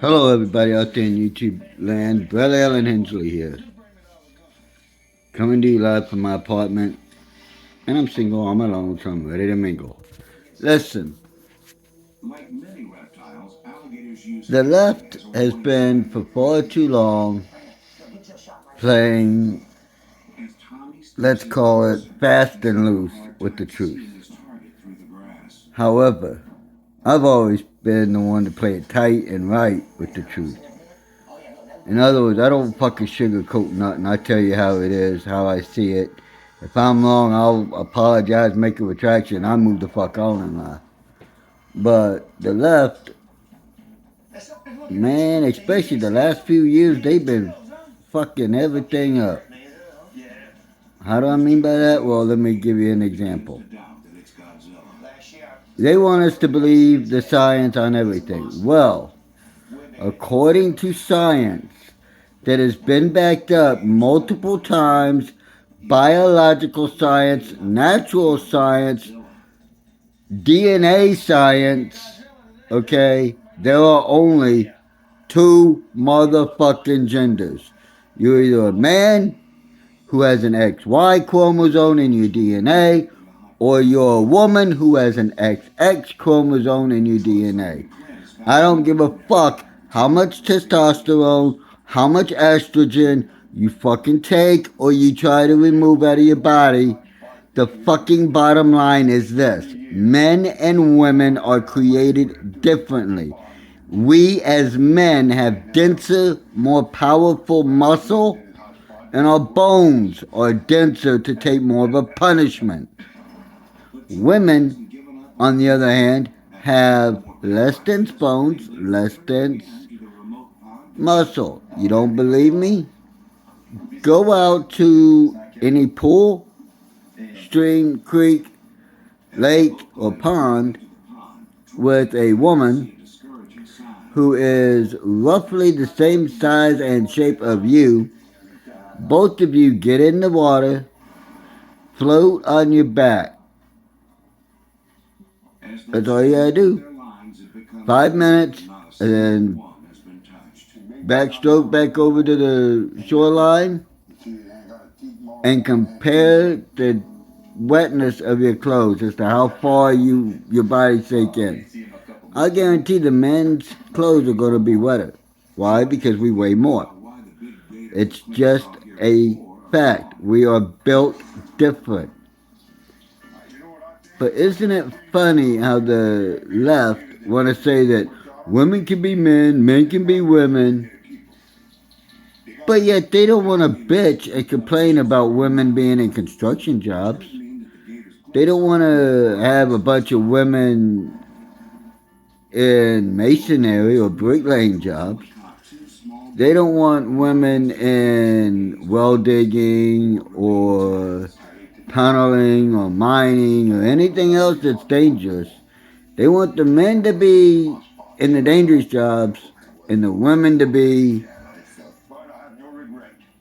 Hello, everybody out there in YouTube land. Brother Ellen Hensley here. Coming to you live from my apartment. And I'm single, I'm alone, so I'm ready to mingle. Listen. The left has been for far too long playing, let's call it, fast and loose with the truth. However, I've always been the one to play it tight and right with the truth. In other words, I don't fucking sugarcoat nothing. I tell you how it is, how I see it. If I'm wrong, I'll apologize, make a retraction, I'll move the fuck on and lie. But the left, man, especially the last few years, they've been fucking everything up. How do I mean by that? Well, let me give you an example. They want us to believe the science on everything. Well, according to science that has been backed up multiple times, biological science, natural science, DNA science, okay, there are only two motherfucking genders. You're either a man who has an XY chromosome in your DNA, or you're a woman who has an XX chromosome in your DNA. I don't give a fuck how much testosterone, how much estrogen you fucking take or you try to remove out of your body. The fucking bottom line is this. Men and women are created differently. We as men have denser, more powerful muscle, and our bones are denser to take more of a punishment. Women, on the other hand, have less dense bones, less dense muscle. You don't believe me? Go out to any pool, stream, creek, lake, or pond with a woman who is roughly the same size and shape of you. Both of you get in the water, float on your back. That's all you gotta do. 5 minutes, and then backstroke back over to the shoreline and compare the wetness of your clothes as to how far your body sink in. I guarantee the men's clothes are going to be wetter. Why? Because we weigh more. It's just a fact. We are built different. But isn't it funny how the left want to say that women can be men, men can be women, but yet they don't want to bitch and complain about women being in construction jobs. They don't want to have a bunch of women in masonry or bricklaying jobs. They don't want women in well digging or tunneling or mining or anything else that's dangerous. They want the men to be in the dangerous jobs and the women to be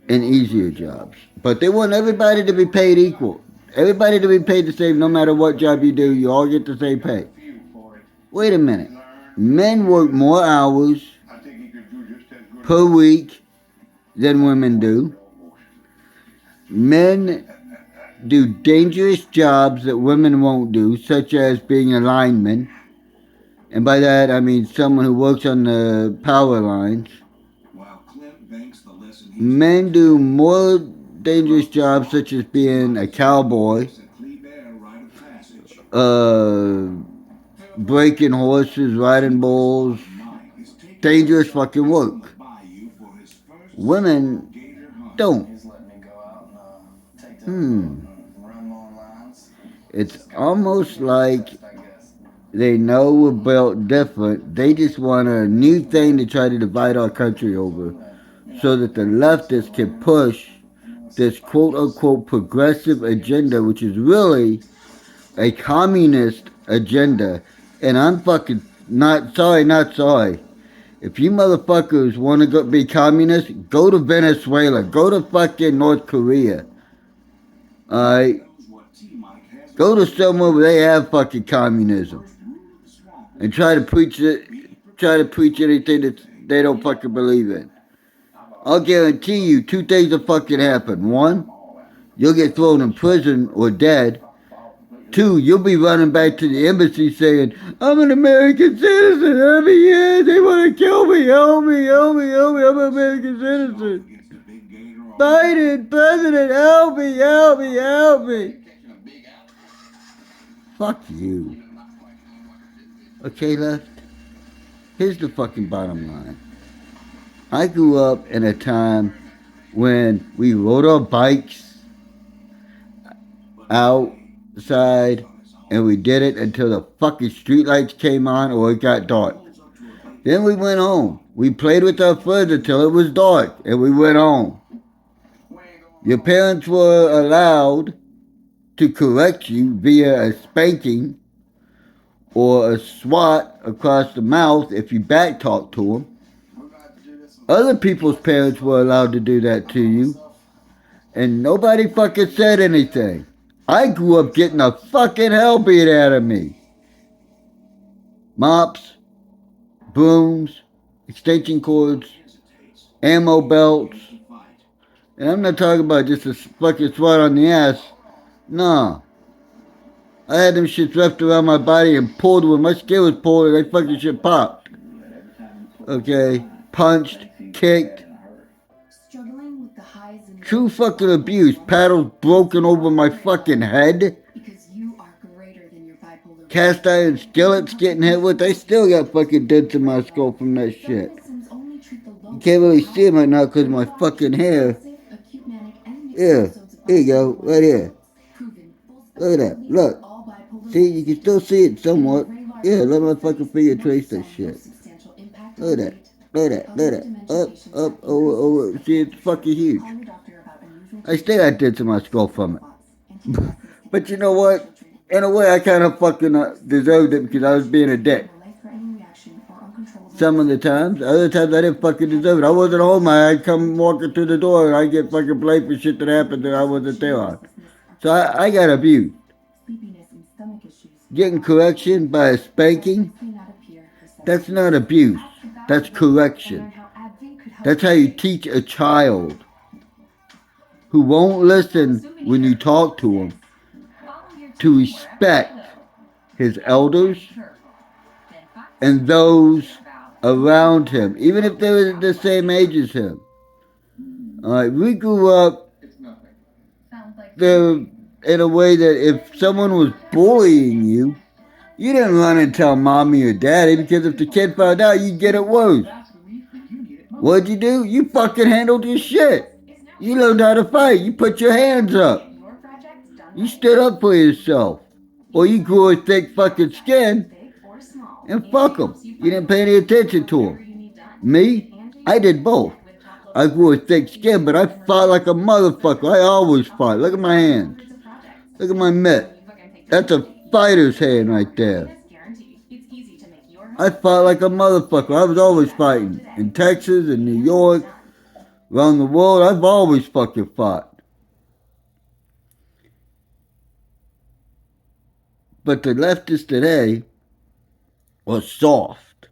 in easier jobs. But they want everybody to be paid equal. Everybody to be paid the same no matter what job you do. You all get the same pay. Wait a minute. Men work more hours per week than women do. Men do dangerous jobs that women won't do, such as being a lineman. And by that, I mean someone who works on the power lines. Men do more dangerous jobs, such as being a cowboy, breaking horses, riding bulls, dangerous fucking work. Women don't. It's almost like they know we're built different. They just want a new thing to try to divide our country over so that the leftists can push this quote-unquote progressive agenda, which is really a communist agenda. And I'm fucking not sorry. If you motherfuckers want to be communists, go to Venezuela. Go to fucking North Korea. Alright? Go to somewhere where they have fucking communism. and try to preach anything that they don't fucking believe in. I'll guarantee you 2 things will fucking happen. One, you'll get thrown in prison or dead. Two, you'll be running back to the embassy saying, I'm an American citizen. Every year they want to kill me. Help me, help me, help me. I'm an American citizen. Biden, president, help me, help me, help me. Fuck you. Okay, left? Here's the fucking bottom line. I grew up in a time when we rode our bikes outside and we did it until the fucking streetlights came on or it got dark. Then we went home. We played with our friends until it was dark and we went home. Your parents were allowed to correct you via a spanking or a swat across the mouth if you backtalked to them. Other people's parents were allowed to do that to you. And nobody fucking said anything. I grew up getting the fucking hell beat out of me. Mops, brooms, extension cords, ammo belts. And I'm not talking about just a fucking swat on the ass. Nah. I had them shits wrapped around my body and pulled when my skin was pulled and that fucking shit popped. Okay? Punched, kicked. True fucking abuse. Paddles broken over my fucking head. Cast iron skillets getting hit with. I still got fucking dents in my skull from that shit. You can't really see them right now because of my fucking hair. Yeah, here you go, right here. Look at that, look. See, you can still see it somewhat. Yeah, let my fucking finger trace that shit. Look at that, look at that, look at that. Up, over. See, it's fucking huge. I still got dents in my skull from it. But you know what? In a way, I kind of fucking deserved it because I was being a dick. Some of the times. Other times, I didn't fucking deserve it. I wasn't home. I'd come walking through the door and I'd get fucking blamed for shit that happened that I wasn't there on. So I got abused. Getting correction by a spanking, that's not abuse. That's correction. That's how you teach a child who won't listen when you talk to him to respect his elders and those around him, even if they were the same age as him. Alright, we grew up there in a way that if someone was bullying you, you didn't run and tell mommy or daddy because if the kid found out, you'd get it worse. What'd you do? You fucking handled your shit. You learned how to fight. You put your hands up. You stood up for yourself. Or you grew a thick fucking skin and fuck them. You didn't pay any attention to them. Me? I did both. I grew a thick skin, but I fought like a motherfucker. I always fought. Look at my hands. Look at my mitt. That's a fighter's hand right there. I fought like a motherfucker. I was always fighting. In Texas, in New York, around the world, I've always fucking fought. But the leftists today are soft.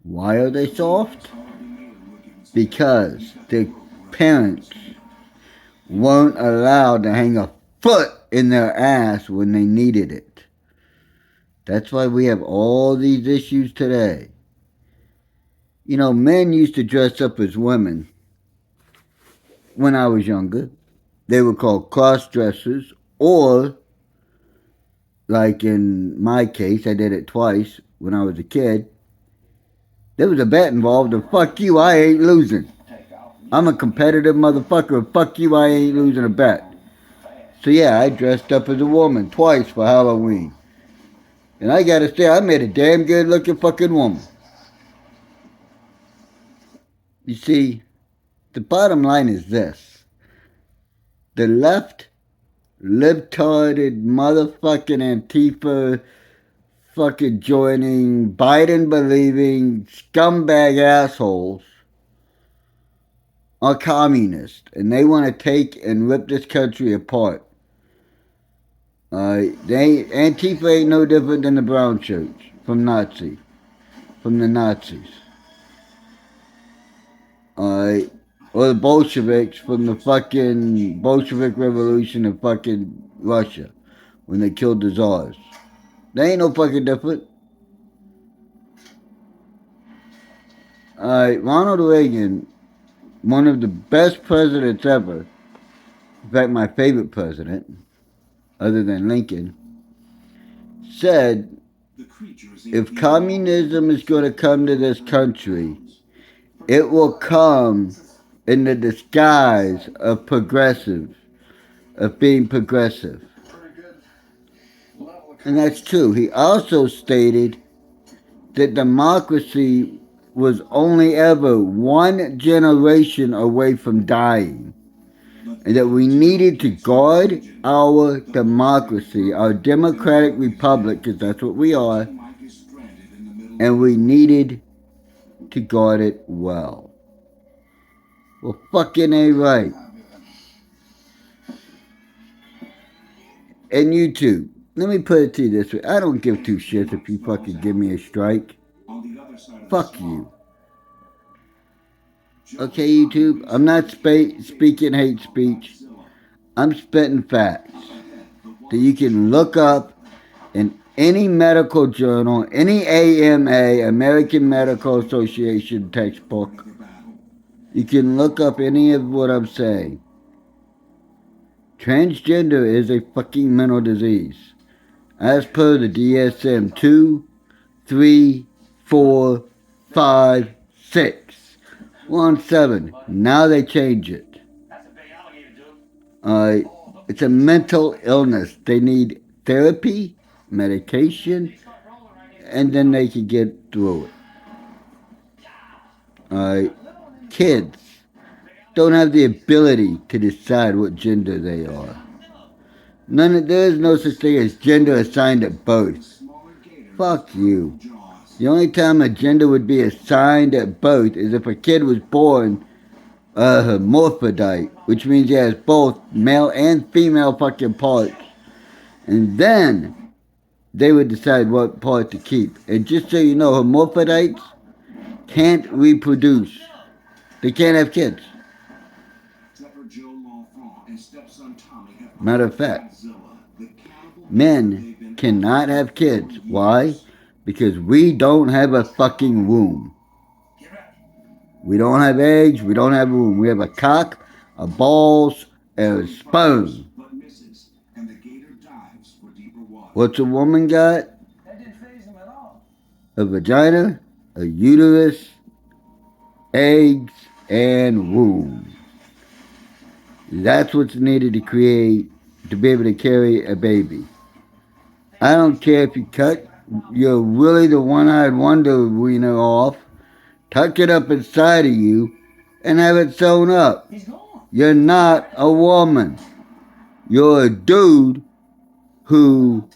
Why are they soft? Because their parents weren't allowed to hang a foot in their ass when they needed it. That's why we have all these issues today. You know, men used to dress up as women when I was younger. They were called cross-dressers, or, like in my case, I did it twice when I was a kid. There was a bet involved, and fuck you, I ain't losing. I'm a competitive motherfucker, and fuck you, I ain't losing a bet. So yeah, I dressed up as a woman twice for Halloween. And I gotta say, I made a damn good looking fucking woman. You see, the bottom line is this. The left, libtarded, motherfucking Antifa, fucking joining, Biden believing, scumbag assholes are communists. And they want to take and rip this country apart. Antifa ain't no different than the brown shirts. from the Nazis. Alright? Or the Bolsheviks from the fucking Bolshevik Revolution in fucking Russia when they killed the czars. They ain't no fucking different. Alright, Ronald Reagan, one of the best presidents ever, in fact, my favorite president, other than Lincoln, said if communism is going to come to this country, it will come in the disguise of progressive, of being progressive. And that's true. He also stated that democracy was only ever one generation away from dying, and that we needed to guard our democracy, our democratic republic, because that's what we are, and we needed to guard it well. Well, fucking A right. And YouTube, let me put it to you this way. I don't give two shits if you fucking give me a strike. Fuck you. Okay, YouTube, I'm not speaking hate speech. I'm spitting facts that you can look up in any medical journal, any AMA, American Medical Association textbook. You can look up any of what I'm saying. Transgender is a fucking mental disease. As per the DSM 2, 3, 4, 5, 6. 1, 7. Now they change it. It's a mental illness. They need therapy, medication, and then they can get through it. Kids don't have the ability to decide what gender they are. There is no such thing as gender assigned at birth. Fuck you. The only time a gender would be assigned at birth is if a kid was born a hermaphrodite, which means he has both male and female fucking parts. And then they would decide what part to keep. And just so you know, hermaphrodites can't reproduce. They can't have kids. Matter of fact, men cannot have kids. Why? Because we don't have a fucking womb. We don't have eggs. We don't have a womb. We have a cock, a balls, and a sperm. What's a woman got? A vagina, a uterus, eggs, and womb. That's what's needed to be able to carry a baby. I don't care if you cut your Willie the One-Eyed Wonder wiener off, tuck it up inside of you, and have it sewn up. You're not a woman. You're a dude who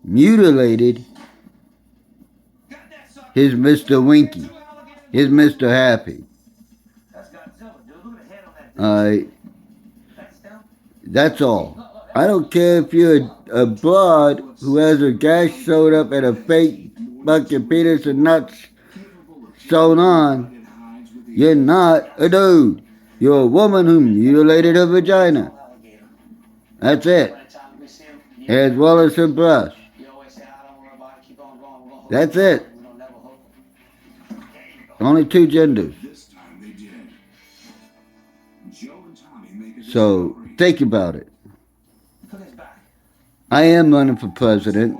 mutilated his Mr. Winky, his Mr. Happy. That's all. I don't care if you're a broad who has her gas sewed up and a fake fucking penis and nuts sewn on. You're not a dude. You're a woman who mutilated her vagina. That's it. As well as her breast. That's it. Only two genders. So, think about it. I am running for president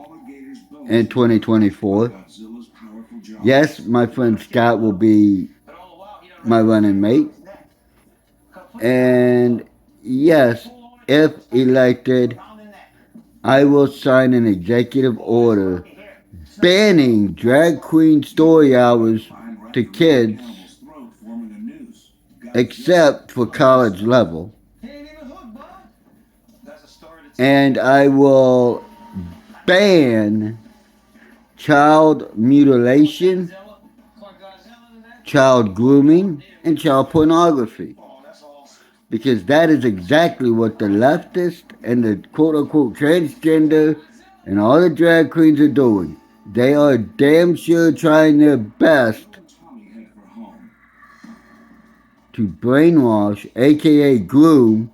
in 2024. Yes, my friend Scott will be my running mate. And yes, if elected, I will sign an executive order banning drag queen story hours to kids except for college level. And I will ban child mutilation, child grooming, and child pornography. Because that is exactly what the leftist and the quote-unquote transgender and all the drag queens are doing. They are damn sure trying their best to brainwash, aka glue,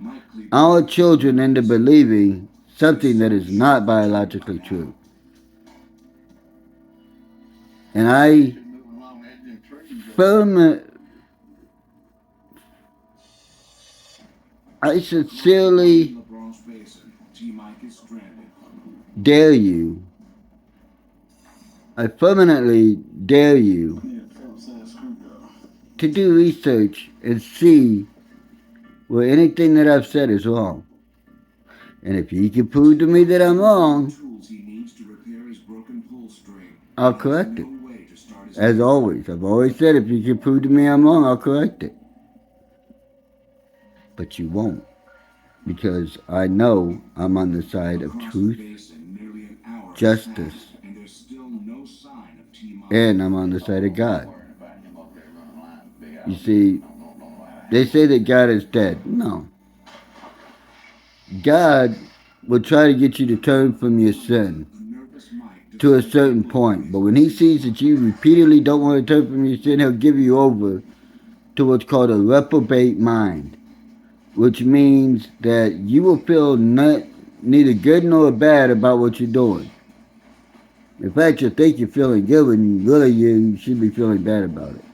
our children into believing something that is not biologically true. And firmly, I sincerely dare you, I permanently dare you to do research and see where anything that I've said is wrong. And if you can prove to me that I'm wrong, I'll correct it. As always, I've always said if you can prove to me I'm wrong, I'll correct it. But you won't, because I know I'm on the side of truth, justice, and I'm on the side of God. You see, they say that God is dead. No. God will try to get you to turn from your sin to a certain point. But when he sees that you repeatedly don't want to turn from your sin, he'll give you over to what's called a reprobate mind, which means that you will feel neither good nor bad about what you're doing. In fact, you'll think you're feeling good when really you should be feeling bad about it.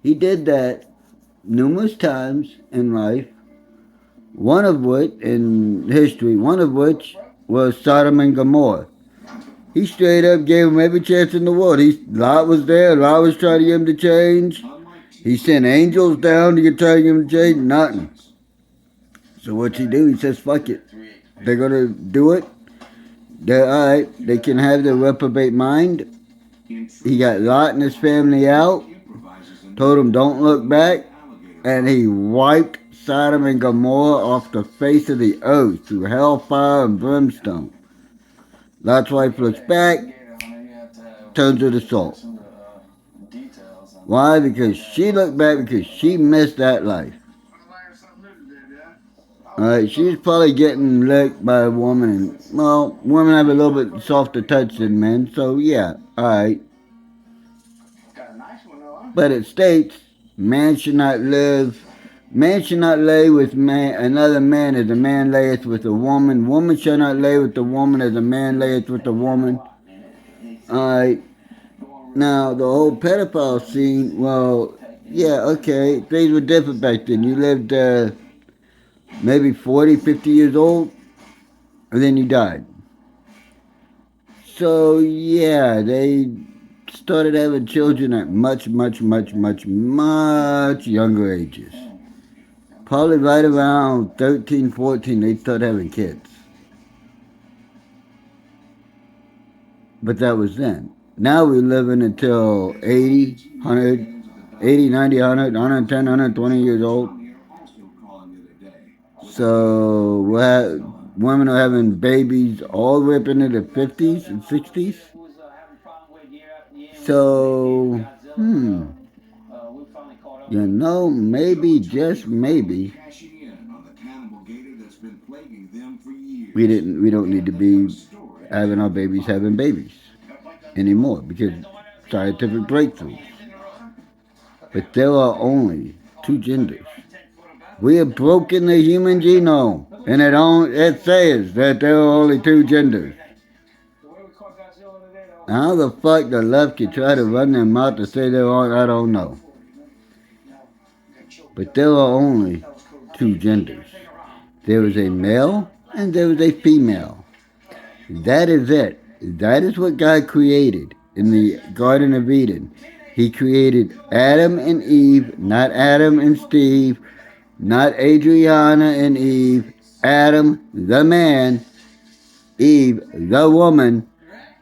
He did that numerous times in life, one of which, in history, one of which was Sodom and Gomorrah. He straight up gave him every chance in the world. Lot was there. Lot was trying to get him to change. He sent angels down to try to get him to change. Nothing. So what's he do? He says, fuck it. They're going to do it. They're all right. They can have their reprobate mind. He got Lot and his family out. Told him don't look back. And he wiped Sodom and Gomorrah off the face of the earth through hellfire and brimstone. Lot's wife looks back, turns her to salt. Why? Because she looked back because she missed that life. Alright, she was probably getting licked by a woman. And, well, women have a little bit softer touch than men, so yeah, alright. But it states, man should not lay with another man as a man layeth with a woman. Woman shall not lay with a woman as a man layeth with a woman. Alright. Now, the whole pedophile scene, well, yeah, okay, things were different back then. You lived maybe 40, 50 years old, and then you died. So, yeah, they started having children at much younger ages. Probably right around 13, 14, they started having kids. But that was then. Now we're living until 80, 100, 80, 90, 100, 110, 120 years old. So women are having babies all the way up into the 50s and 60s. So, maybe, just maybe, we don't need to be having our babies having babies anymore because scientific breakthroughs. But there are only two genders. We have broken the human genome, and it says that there are only two genders. How the fuck the left can try to run their mouth to say there aren't, I don't know. But there are only two genders. There is a male and there is a female. That is it. That is what God created in the Garden of Eden. He created Adam and Eve, not Adam and Steve, not Adriana and Eve. Adam, the man, Eve, the woman,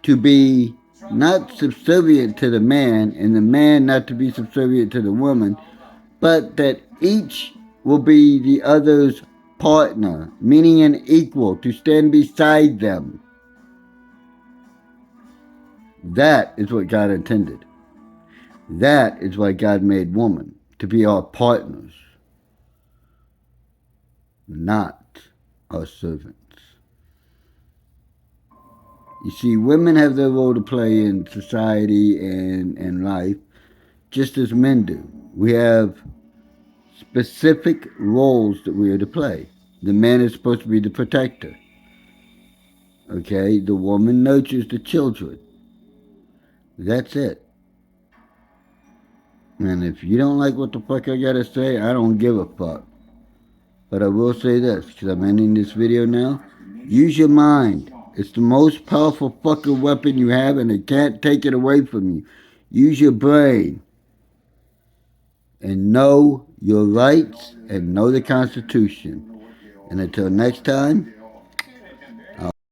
to be not subservient to the man, and the man not to be subservient to the woman, but that each will be the other's partner, meaning an equal, to stand beside them. That is what God intended. That is why God made woman, to be our partners, not our servants. You see, women have their role to play in society and life, just as men do. We have specific roles that we are to play. The man is supposed to be the protector. Okay? The woman nurtures the children. That's it. And if you don't like what the fuck I gotta say, I don't give a fuck. But I will say this, because I'm ending this video now. Use your mind. It's the most powerful fucking weapon you have, and they can't take it away from you. Use your brain. And know your rights and know the Constitution. And until next time,